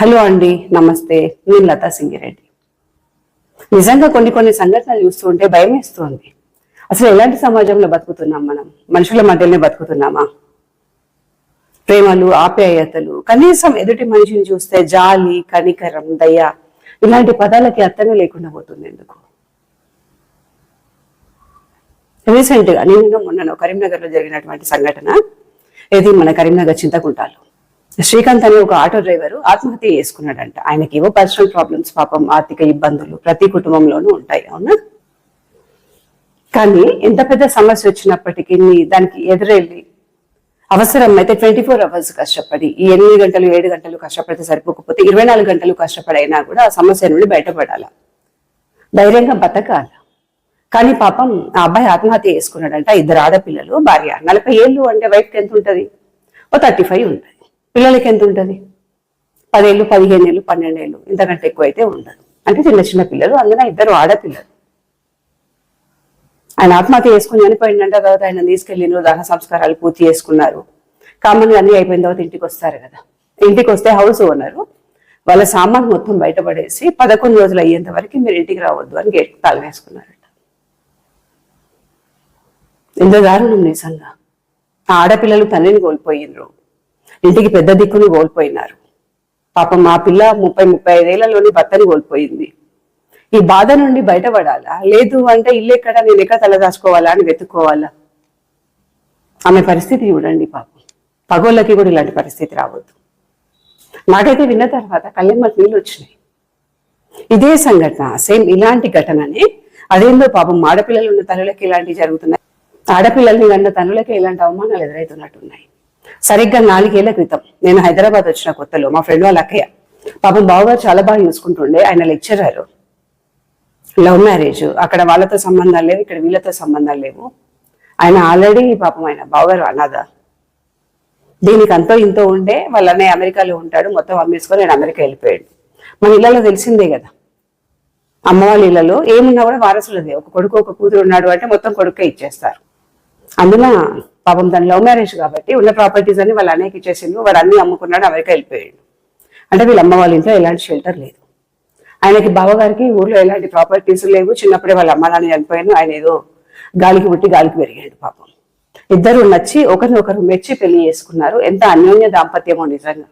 Hello అండి, నమస్తే. నేను లతా సింగిరెడ్డి. నిజంగా కొన్ని సంఘటనలు చూస్తూ ఉంటే భయం వేస్తుంది. అసలు ఎలాంటి సమాజంలో బతుకుతున్నాం మనం? మనుషుల మధ్యలోనే బతుకుతున్నామా? ప్రేమలు, ఆప్యాయతలు, కనీసం ఎదుటి మనిషిని చూస్తే జాలి, కనికరం, దయ ఇలాంటి పదాలకి అర్థమే లేకుండా పోతుంది ఎందుకు? రీసెంట్ గా మొన్న కరీంనగర్ లో జరిగినటువంటి సంఘటన ఇది మన కరీంనగర్ చింతకుంటాలో శ్రీకాంత్ అనే ఒక ఆటో డ్రైవర్ ఆత్మహత్య చేసుకున్నాడంట. ఆయనకి ఏవో పర్సనల్ ప్రాబ్లమ్స్, పాపం ఆర్థిక ఇబ్బందులు ప్రతి కుటుంబంలోనూ ఉంటాయి, అవునా? కానీ ఎంత పెద్ద సమస్య వచ్చినప్పటికీ దానికి ఎదురెళ్ళి అవసరం అయితే 24 hours కష్టపడి, ఈ 8 గంటలు 7 గంటలు కష్టపడితే సరిపోకపోతే 24 గంటలు కష్టపడైనా కూడా ఆ సమస్య నుండి బయటపడాల, ధైర్యంగా బతకాల. కానీ పాపం ఆ అబ్బాయి ఆత్మహత్య చేసుకున్నాడంట. 2 ఆడపిల్లలు, భార్య. 40 ఏళ్ళు అంటే వైఫ్కి ఎంత ఉంటుంది? ఓ 35 ఉంటుంది. పిల్లలకి ఎంత ఉంటుంది? 10 ఏళ్ళు, 15 ఏళ్ళు, 12 ఏళ్ళు, ఇంతకంటే ఎక్కువ అయితే ఉండదు. అంటే చిన్న పిల్లలు, అందులో 2 ఆడపిల్లలు. ఆయన ఆత్మహత్య చేసుకుని చనిపోయిందంట. తర్వాత ఆయన తీసుకెళ్ళిన దహన సంస్కారాలు పూర్తి చేసుకున్నారు. కామన్ గా అన్ని అయిపోయిన తర్వాత ఇంటికి వస్తారు కదా. ఇంటికి వస్తే హౌస్ ఓనరు వాళ్ళ సామాన్ మొత్తం బయటపడేసి 11 రోజులు అయ్యేంత వరకు మీరు ఇంటికి రావద్దు అని గేట్ తాళం వేసుకున్నారట. ఎంత దారుణం నిజంగా. ఆ ఆడపిల్లలు తండ్రిని కోల్పోయినరు, ఇంటికి పెద్ద దిక్కుని కోల్పోయినారు. పాపం మా పిల్ల 30-35 ఏళ్లలోని భర్తని కోల్పోయింది. ఈ బాధ నుండి బయటపడాలా? లేదు అంటే ఇల్లు ఎక్కడ, నేను ఎక్కడ తలదాచుకోవాలా అని వెతుక్కోవాలా? ఆమె పరిస్థితి చూడండి. పాపం పగోళ్ళకి కూడా ఇలాంటి పరిస్థితి రావద్దు. నాకైతే విన్న తర్వాత కళ్ళెమ్మకి నీళ్ళు వచ్చినాయి. ఇదే సంఘటన, సేమ్ ఇలాంటి ఘటననే. అదేందో పాపం ఆడపిల్లలు ఉన్న తల్లులకి ఇలాంటివి జరుగుతున్నాయి, ఆడపిల్లల్ని కన్న తల్లులకి ఇలాంటి అవమానాలు ఎదురవుతున్నట్టున్నాయి. సరిగ్గా 4 ఏళ్ల క్రితం నేను హైదరాబాద్ వచ్చిన కొత్తలో మా ఫ్రెండ్ వాళ్ళ అక్కయ్య, పాపం బావగారు చాలా బాగా చూసుకుంటుండే. ఆయన లెక్చరర్, లవ్ మ్యారేజ్. అక్కడ వాళ్ళతో సంబంధాలు లేవు, ఇక్కడ వీళ్ళతో సంబంధాలు లేవు. ఆయన ఆల్రెడీ పాపం ఆయన బావగారు అనాథ. దీనికి అంతో ఇంతో ఉండే వాళ్ళ అన్నయ్య అమెరికాలో ఉంటాడు, మొత్తం అమ్మేసుకొని ఆయన అమెరికా వెళ్ళిపోయాడు. మన ఇళ్లలో తెలిసిందే కదా, అమ్మ వాళ్ళ ఇళ్లలో ఏమున్నా కూడా వారసులదే. ఒక కొడుకు ఒక కూతురు ఉన్నాడు అంటే మొత్తం కొడుకే ఇచ్చేస్తారు. అందులో పాపం తన లవ్ మ్యారేజ్ కాబట్టి ఉన్న ప్రాపర్టీస్ అన్ని వాళ్ళ అన్నయ్యకి ఇచ్చేసిండు. వాడు అన్ని అమ్ముకున్నాడు, అమెరికా వెళ్ళిపోయాడు. అంటే వీళ్ళ అమ్మ వాళ్ళ ఇంట్లో ఎలాంటి షెల్టర్ లేదు. ఆయనకి బావగారికి ఊర్లో ఎలాంటి ప్రాపర్టీస్ లేవు. చిన్నప్పుడే వాళ్ళ అమ్మ నాన్న చనిపోయాను. ఆయన ఏదో గాలికి పుట్టి గాలికి పెరిగాడు. పాపం ఇద్దరు నచ్చి ఒకరినొకరు మెచ్చి పెళ్లి చేసుకున్నారు. ఎంత అన్యోన్య దాంపత్యమో నిజంగా.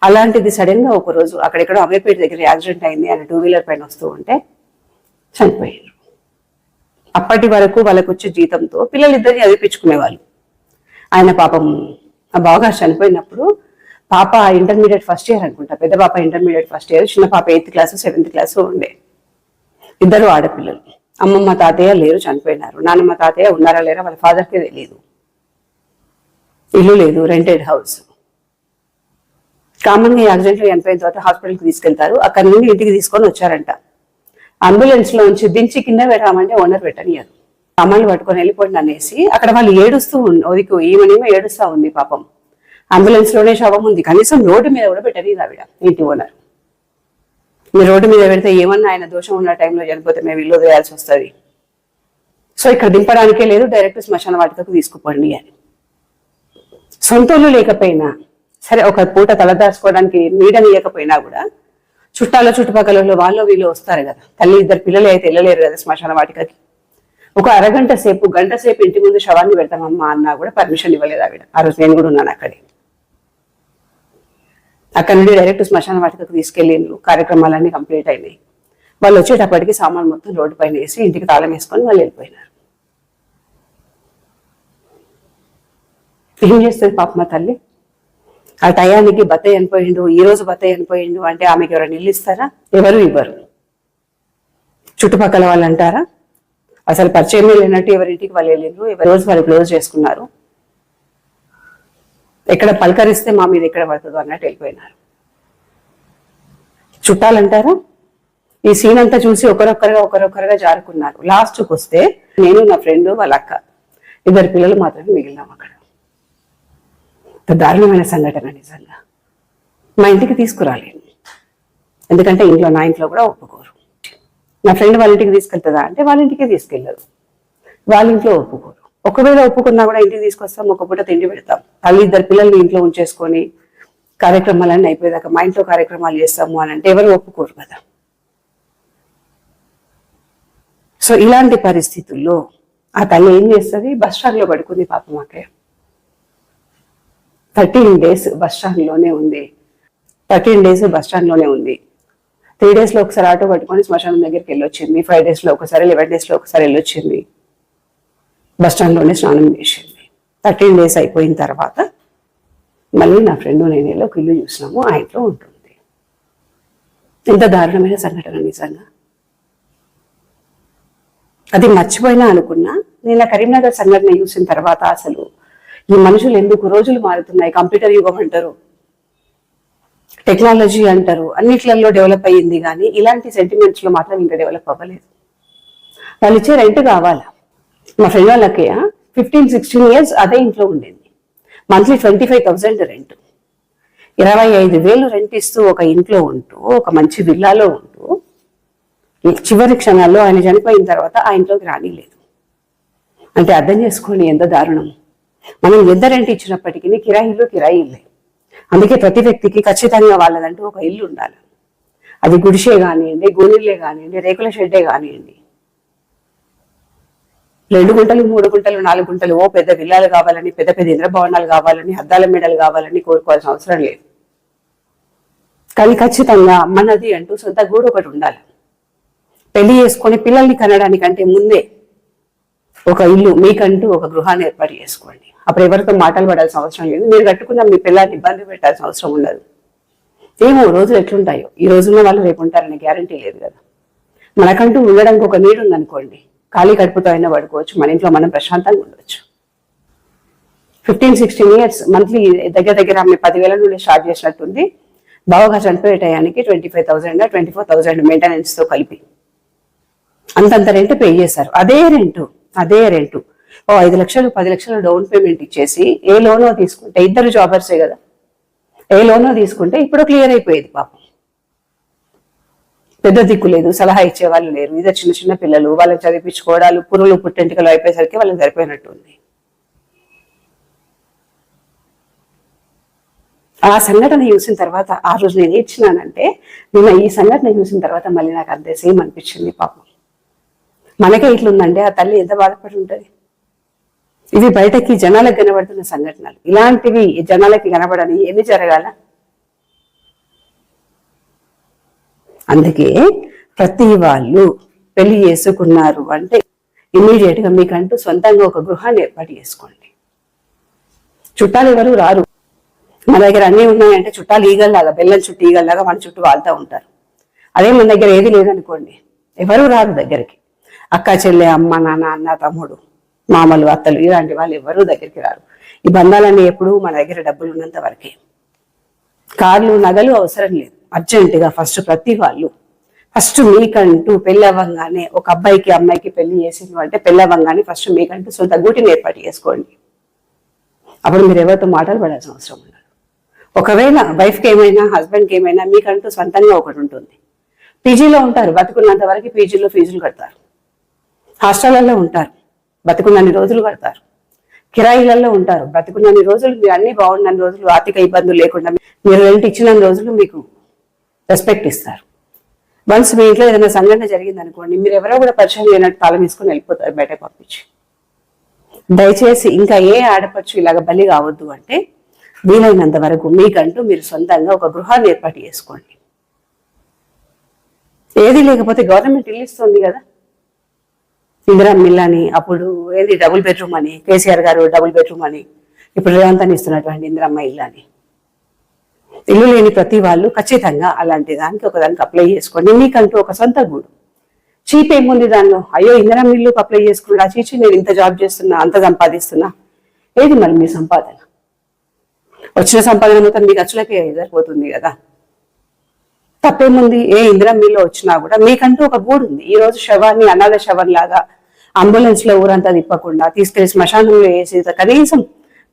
అలాంటిది సడన్ గా ఒకరోజు అక్కడెక్కడో అమీర్పేట దగ్గర యాక్సిడెంట్ అయింది. ఆయన 2 వీలర్ పైన వస్తూ ఉంటే చనిపోయారు. అప్పటి వరకు వాళ్ళకు వచ్చే జీతంతో పిల్లలిద్దరిని చదివించుకునేవాళ్ళు. ఆయన పాపం ఆ బావగారు చనిపోయినప్పుడు పాప ఇంటర్మీడియట్ ఫస్ట్ ఇయర్ అనుకుంటా, పెద్ద పాప ఇంటర్మీడియట్ ఫస్ట్ ఇయర్, చిన్న పాప 8th క్లాసు 7th క్లాసు ఉండే. 2 ఆడపిల్లలు. అమ్మమ్మ తాతయ్య లేరు, చనిపోయినారు. నాన్నమ్మ తాతయ్య ఉన్నారా లేరా వాళ్ళ ఫాదర్కే తెలియదు. ఇల్లు లేదు, రెంటెడ్ హౌస్. కామన్ గా యాక్సిడెంట్ లో చనిపోయిన తర్వాత హాస్పిటల్కి తీసుకెళ్తారు. అక్కడ నుండి ఇంటికి తీసుకొని వచ్చారంట. అంబులెన్స్ లో నుంచి దించి కింద పెట్టామంటే ఓనర్ పెట్టనియదు. సామాన్లు పట్టుకొని వెళ్ళిపోండి అనేసి అక్కడ వాళ్ళు ఏడుస్తూ ఒదికు ఈమెనేమో ఏడుస్తా ఉంది. పాపం అంబులెన్స్ లోనే శవం ఉంది. కనీసం రోడ్డు మీద కూడా పెట్టనియదు ఆవిడ, ఇంటి ఓనర్. మీరు రోడ్డు మీద పెడితే ఏమన్నా ఆయన దోషం ఉన్న టైంలో చనిపోతే మేము ఇల్లు వదిలేయాల్సి వస్తుంది. సో ఇక్కడ దింపడానికే లేదు, డైరెక్ట్ శ్మశాన వాటికకు తీసుకుపోండి అని. సొంతలు లేకపోయినా సరే, ఒక పూట తలదాచుకోవడానికి నీడనియకపోయినా కూడా చుట్టాల చుట్టుపక్కల వాళ్ళు వీళ్ళు వస్తారు కదా. తల్లి 2 పిల్లలు అయితే వెళ్ళలేరు కదా శ్మశాన వాటికకి. ఒక అరగంట సేపు, గంట సేపు ఇంటి ముందు శవాన్ని పెడతామమ్మా అన్నా కూడా పర్మిషన్ ఇవ్వలేదు ఆవిడ. ఆ రోజు నేను కూడా ఉన్నాను అక్కడే. అక్కడ నుండి డైరెక్ట్ శ్మశాన వాటికకు తీసుకెళ్ళిండ్రు. కార్యక్రమాలన్నీ కంప్లీట్ అయినాయి. వాళ్ళు వచ్చేటప్పటికి సామాన్ మొత్తం రోడ్డు పైన వేసి ఇంటికి తాళం వేసుకొని వాళ్ళు వెళ్ళిపోయినారు. ఏం చేస్తుంది పాప మా తల్లి? ఆ టయానికి బత్తయ్య చనిపోయిండు, ఈ రోజు బత్తయ్య చనిపోయిండు అంటే ఆమెకి ఎవరైనా ఇల్లు ఇస్తారా? ఎవరు ఇవ్వరు. చుట్టుపక్కల వాళ్ళు అంటారా? అసలు పరిచయం లేనట్టు ఎవరింటికి వాళ్ళు వెళ్ళిండ్రు, ఎవరి రోజు వాళ్ళు క్లోజ్ చేసుకున్నారు. ఎక్కడ పలకరిస్తే మా మీద ఎక్కడ పడుతుందో అన్నట్టు వెళ్ళిపోయినారు. చుట్టాలంటారా? ఈ సీన్ అంతా చూసి ఒకరొక్కరుగా జారుకున్నారు. లాస్ట్కి వస్తే నేను, నా ఫ్రెండ్, వాళ్ళ అక్క, 2 పిల్లలు మాత్రమే మిగిలినాం అక్కడ. దారుణమైన సంఘటన నిజంగా. మా ఇంటికి తీసుకురాలేను, ఎందుకంటే నా ఇంట్లో కూడా ఒప్పుకోరు. నా ఫ్రెండ్ వాళ్ళ ఇంటికి తీసుకెళ్తుందా అంటే వాళ్ళ ఇంటికే తీసుకెళ్ళదు, వాళ్ళ ఇంట్లో ఒప్పుకోరు. ఒకవేళ ఒప్పుకున్నా కూడా ఇంటికి తీసుకొస్తాం, ఒక పూట తిండి పెడతాం. తల్లి 2 పిల్లల్ని ఇంట్లో ఉంచేసుకొని కార్యక్రమాలన్నీ అయిపోయేదాకా మా ఇంట్లో కార్యక్రమాలు చేస్తాము అని అంటే ఎవరు ఒప్పుకోరు కదా. సో ఇలాంటి పరిస్థితుల్లో ఆ తల్లి ఏం చేస్తుంది, బస్ స్టాండ్ లో పడుకుంది పాపం. అక్కయ్య 13 days బస్ స్టాండ్ లోనే ఉంది. 13 days బస్ స్టాండ్ లోనే ఉంది. 3 days లో ఒకసారి ఆటో పట్టుకొని శ్మశానం దగ్గరికి వెళ్ళొచ్చింది. 5 days లో ఒకసారి, 11 days లో ఒకసారి వెళ్ళొచ్చింది. బస్ స్టాండ్ లోనే స్నానం చేసింది. 13 days అయిపోయిన తర్వాత మళ్ళీ నా ఫ్రెండ్ నేను ఒక ఇల్లు చూసినాము, ఆ ఇంట్లో ఉంటుంది. ఎంత దారుణమైన సంఘటన నిజంగా. అది మర్చిపోయినా అనుకున్నా, నేను కరీంనగర్ సంఘటన చూసిన తర్వాత అసలు ఈ మనుషులు ఎందుకు, రోజులు మారుతున్నాయి, కంప్యూటర్ యుగం అంటారు, టెక్నాలజీ అంటారు, అన్నిట్లలో డెవలప్ అయ్యింది, కానీ ఇలాంటి సెంటిమెంట్స్ లో మాత్రం ఇంకా డెవలప్ అవ్వలేదు. వాళ్ళు ఇచ్చే రెంట్ కావాలా. మా ఫ్రెండ్ వాళ్ళకి 15-16 years అదే ఇంట్లో ఉండేది. మంత్లీ 25,000 రెంట్, 25,000 రెంట్ ఇస్తూ ఒక ఇంట్లో ఉంటూ, ఒక మంచి విల్లాలో ఉంటూ, చివరి క్షణాల్లో ఆయన చనిపోయిన తర్వాత ఆ ఇంట్లోకి రానిలేదు. అంటే అర్థం చేసుకోండి ఎంత దారుణం. మనం ఎంత రెంట్ ఇచ్చినప్పటికీ కిరాయిలే. అందుకే ప్రతి వ్యక్తికి ఖచ్చితంగా వాళ్ళదంటూ ఒక ఇల్లు ఉండాలి. అది గుడిసే కానివ్వండి, గోనిళ్ళే కానివ్వండి, రేకుల షెడ్డే కానివ్వండి, 2 గుంటలు 3 గుంటలు 4 గుంటలు పెద్ద విల్లాలు కావాలని, పెద్ద పెద్ద ఇంద్రభవనాలు కావాలని, అద్దాల మెడలు కావాలని కోరుకోవాల్సిన అవసరం లేదు. కానీ ఖచ్చితంగా మనది అంటూ సొంత గూడు ఒకటి ఉండాలి. పెళ్లి చేసుకొని పిల్లల్ని కనడానికంటే ముందే ఒక ఇల్లు, మీకంటూ ఒక గృహాన్ని ఏర్పాటు చేసుకోండి. అప్పుడు ఎవరితో మాటలు పడాల్సిన అవసరం లేదు. మీరు కట్టుకున్న మీ పిల్లల్ని ఇబ్బంది పెట్టాల్సిన అవసరం ఉండదు. ఏమో రోజులు ఎట్లుంటాయో, ఈ రోజున్న వాళ్ళు రేపు ఉంటారని గ్యారంటీ లేదు కదా. మనకంటూ ఉండడానికి ఒక నీడు ఉందనుకోండి, ఖాళీ కడుపుతో అయినా పడుకోవచ్చు, మన ఇంట్లో మనం ప్రశాంతంగా ఉండవచ్చు. 15-16 years మంత్లీ దగ్గర ఆమె 10,000 నుండి స్టార్ట్ చేసినట్టుంది. బావగా చనిపోయే టయానికి 25,000 24,000 మెయింటెనెన్స్ తో కలిపి అంతంత రెంట్ పే చేశారు. అదే రెంటు 5 లక్షలు 10 లక్షలు డౌన్ పేమెంట్ ఇచ్చేసి ఏ లోనో తీసుకుంటే, ఇద్దరు జాబర్సే కదా, ఏ లోనో తీసుకుంటే ఇప్పుడు క్లియర్ అయిపోయేది. పాపం పెద్ద దిక్కు లేదు, సలహా ఇచ్చే వాళ్ళు లేరు. ఇదే చిన్న చిన్న పిల్లలు, వాళ్ళని చదివించుకోవడాలు, పురులు పుట్టెంటికలు అయిపోయేసరికి వాళ్ళకి సరిపోయినట్టుంది. ఆ సంఘటన చూసిన తర్వాత ఆ రోజు నేను ఏడ్చినానంటే, నేను ఈ సంఘటన చూసిన తర్వాత మళ్ళీ నాకు అంతే సేమ్ అనిపించింది. పాపం మనకే ఇట్లుందంటే ఆ తల్లి ఎంత బాధపడి ఉంటుంది. ఇవి బయటకి జనాలకు కనబడుతున్న సంఘటనలు. ఇలాంటివి జనాలకి కనబడని ఎన్ని జరగాల. అందుకే ప్రతి వాళ్ళు పెళ్లి చేసుకున్నారు అంటే ఇమ్మీడియట్ గా మీకంటూ సొంతంగా ఒక గృహాన్ని ఏర్పాటు చేసుకోండి. చుట్టాలు ఎవరు రారు. మన దగ్గర అన్నీ ఉన్నాయంటే చుట్టాలు ఈగల్లాగా, బెల్లం చుట్టూ ఈగల్లాగా మన చుట్టూ వాళ్తూ ఉంటారు. అదే మన దగ్గర ఏది లేదనుకోండి, ఎవరు రారు దగ్గరికి. అక్క చెల్లె, అమ్మ నాన్న, అన్న తమ్ముడు, మామలు అత్తలు, ఇలాంటి వాళ్ళు ఎవరూ దగ్గరికి రారు. ఈ బంధాలన్నీ ఎప్పుడు మన దగ్గర డబ్బులు ఉన్నంత వరకే. కార్లు నగలు అవసరం లేదు. అర్జెంటుగా ప్రతి వాళ్ళు మీకంటూ పెళ్లి అవ్వగానే, ఒక అబ్బాయికి అమ్మాయికి పెళ్లి చేసింది అంటే పెళ్లి అవ్వగానే మీకంటూ సొంత గూటిని ఏర్పాటు చేసుకోండి. అప్పుడు మీరు ఎవరితో మాటలు పడాల్సిన అవసరం ఉండదు. ఒకవేళ వైఫ్కి ఏమైనా, హస్బెండ్కి ఏమైనా, మీకంటూ సొంతంగా ఒకటి ఉంటుంది. పీజీలో ఉంటారు, బతుకున్నంత వరకు పీజీలో ఫీజులు కడతారు. హాస్టళ్లలో ఉంటారు, బతుకున్నన్ని రోజులు కడతారు. కిరాయిలలో ఉంటారు, బతుకున్నన్ని రోజులు, మీరు అన్ని బాగున్న రోజులు, ఆర్థిక ఇబ్బందులు లేకుండా మీరు రెంట్ ఇచ్చిన రోజులు మీకు రెస్పెక్ట్ ఇస్తారు. వన్స్ మీ ఇంట్లో ఏదైనా సంఘటన జరిగింది అనుకోండి, మీరు ఎవరో కూడా పరిచయం లేనట్టు తాళం తీసుకొని వెళ్ళిపోతారు బయటకు పంపించి. దయచేసి ఇంకా ఏ ఆడపడుచు ఇలాగ బలి కావద్దు అంటే వీలైనంత వరకు మీకంటూ మీరు సొంతంగా ఒక గృహాన్ని ఏర్పాటు చేసుకోండి. ఏది లేకపోతే గవర్నమెంట్ ఇల్లు ఇస్తుంది కదా, ఇందిరమ్మ ఇల్లు అని, అప్పుడు ఏది డబుల్ బెడ్రూమ్ అని, కేసీఆర్ గారు డబుల్ బెడ్రూమ్ అని, ఇప్పుడు రేవంత్ అని ఇస్తున్నటువంటి ఇందిరమ్మ ఇల్లు అని. ఇల్లు లేని ప్రతి వాళ్ళు ఖచ్చితంగా అలాంటి దానికి ఒకదానికి అప్లై చేసుకోండి. మీకంటూ ఒక సొంత గూడు. చీప్ ఏముంది దానిలో? అయ్యో ఇందిరమ్మ ఇల్లుకి అప్లై చేసుకున్నా, చీచి నేను ఇంత జాబ్ చేస్తున్నా, అంత సంపాదిస్తున్నా. ఏది మరి మీ సంపాదన? వచ్చిన సంపాదన మొత్తం మీ ఖర్చులకే సరిపోతుంది కదా. తప్పేముంది? ఏ ఇందిరమ్మ ఇల్లు వచ్చినా కూడా మీకంటూ ఒక గూడు ఉంది. ఈ రోజు శవాన్ని అనాథ శవం లాగా అంబులెన్స్ లో ఊరంతా తిప్పకుండా తీసుకెళ్లి శ్మశానంలో వేసి కనీసం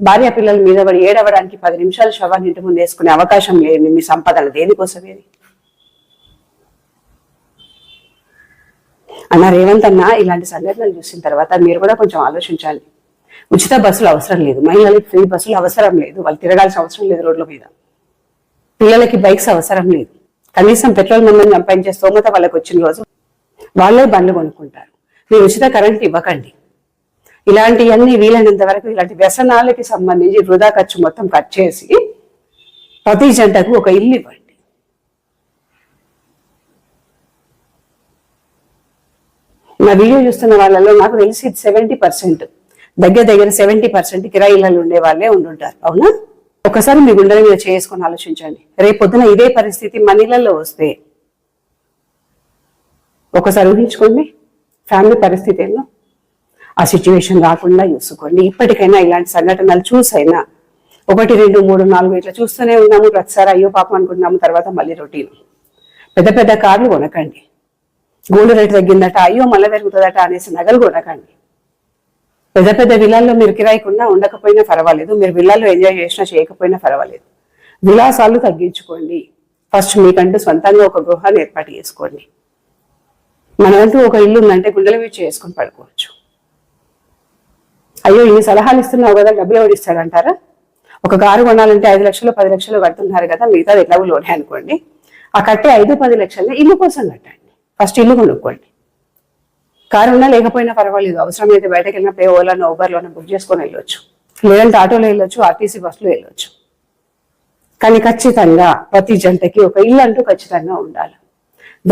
భార్య పిల్లల మీద పడి ఏడవడానికి 10 నిమిషాలు శవాన్ని ఇంటి ముందు వేసుకునే అవకాశం లేని మీ సంపాదన దేనికోసమేది? అన్న రేవంత్ అన్న ఇలాంటి సంఘటనలు చూసిన తర్వాత మీరు కూడా కొంచెం ఆలోచించాలి. ఉచిత బస్సులు అవసరం లేదు, మహిళలకు ఫ్రీ బస్సులు అవసరం లేదు, వాళ్ళు తిరగాల్సిన అవసరం లేదు రోడ్ల మీద. పిల్లలకి బైక్స్ అవసరం లేదు. కనీసం పెట్రోల్ మందని సంపాదించే స్తోమత వాళ్ళకి వచ్చిన రోజు వాళ్ళే బండ్లు కొనుక్కుంటారు. మీరు ఉచిత కరెంట్ ఇవ్వకండి. ఇలాంటివన్నీ వీలైనంత వరకు ఇలాంటి వ్యసనాలకి సంబంధించి వృధా ఖర్చు మొత్తం కట్ చేసి ప్రతి జంటకు ఒక ఇల్లు ఇవ్వండి. నా వీడియో చూస్తున్న వాళ్ళలో నాకు తెలిసి 70%, దగ్గర 70% కిరాయి ఇళ్ళలు ఉండే వాళ్ళే ఉండుంటారు. అవునా? ఒకసారి మీ గుండెల మీద చేసుకొని ఆలోచించండి. రేపు పొద్దున ఇదే పరిస్థితి మన ఇళ్లలో వస్తే ఒకసారి ఊహించుకోండి ఫ్యామిలీ పరిస్థితి ఏందో. ఆ సిచ్యువేషన్ రాకుండా చూసుకోండి. ఇప్పటికైనా ఇలాంటి సంఘటనలు చూసైనా 1, 2, 3, 4 ఇట్లా చూస్తూనే ఉన్నాము. ప్రతిసారి అయ్యో పాపం అనుకుంటున్నాము, తర్వాత మళ్ళీ రొటీన్. పెద్ద పెద్ద కార్లు కొనకండి. గోల్డ్ రేట్ తగ్గిందట, అయ్యో మళ్ళీ పెరుగుతుందట అనేసి నగలు కొనకండి. పెద్ద పెద్ద విలాల్లో మీరు కిరాయికున్నా ఉండకపోయినా పర్వాలేదు, మీరు విలాల్లో ఎంజాయ్ చేసినా చేయకపోయినా పర్వాలేదు. విలాసాలు తగ్గించుకోండి. ఫస్ట్ మీకంటూ సొంతంగా ఒక గృహాన్ని ఏర్పాటు చేసుకోండి. మనకంటూ ఒక ఇల్లు ఉందంటే గుండెల మీద చేసుకొని పడుకోవచ్చు. అయ్యో ఇన్ని సలహాలు ఇస్తున్నావు కదా, డబ్బులు ఎవరు ఇస్తాడంటారా? ఒక కారు కొనాలంటే 5 లక్షలు 10 లక్షలు కడుతున్నారు కదా, మిగతాది ఎట్లాగో లోనే అనుకోండి. ఆ కట్టే 5-10 లక్షలు ఇల్లు కోసం కట్టండి. ఫస్ట్ ఇల్లు కొనుక్కోండి. కారు ఉన్నా లేకపోయినా పర్వాలేదు, అవసరమైతే బయటకు వెళ్ళినప్పుడు ఓలానో ఊబర్లోనో బుక్ చేసుకొని వెళ్ళొచ్చు, లేదంటే ఆటోలో వెళ్ళొచ్చు, ఆర్టీసీ బస్సులో వెళ్ళొచ్చు. కానీ ఖచ్చితంగా ప్రతి జంటకి ఒక ఇల్లు అంటూ ఖచ్చితంగా ఉండాలి.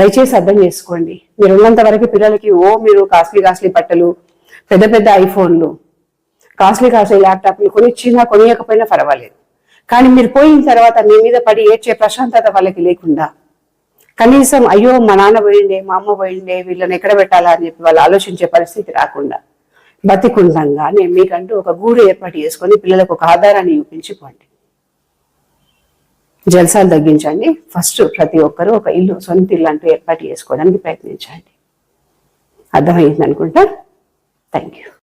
దయచేసి అర్థం చేసుకోండి. మీరు ఉన్నంత వరకు పిల్లలకి మీరు కాస్ట్లీ బట్టలు, పెద్ద పెద్ద ఐఫోన్లు, కాస్ట్లీ ల్యాప్టాప్లు కొనిచ్చినా కొనియకపోయినా పర్వాలేదు. కానీ మీరు పోయిన తర్వాత మీ మీద పడి ఏడ్చే ప్రశాంతత వాళ్ళకి లేకుండా, కనీసం అయ్యో మా నాన్న పోయిండే, మా అమ్మ పోయిండే, వీళ్ళని ఎక్కడ పెట్టాలా అని చెప్పి వాళ్ళు ఆలోచించే పరిస్థితి రాకుండా బతికుండంగానే మీకంటూ ఒక గూడు ఏర్పాటు చేసుకొని పిల్లలకు ఒక ఆధారాన్ని చూపించిపోండి. జల్సాలు తగ్గించండి. ఫస్ట్ ప్రతి ఒక్కరూ ఒక ఇల్లు, సొంత ఇల్లు అంటూ ఏర్పాటు చేసుకోవడానికి ప్రయత్నించండి. అర్థమైంది అనుకుంటా. Thank you.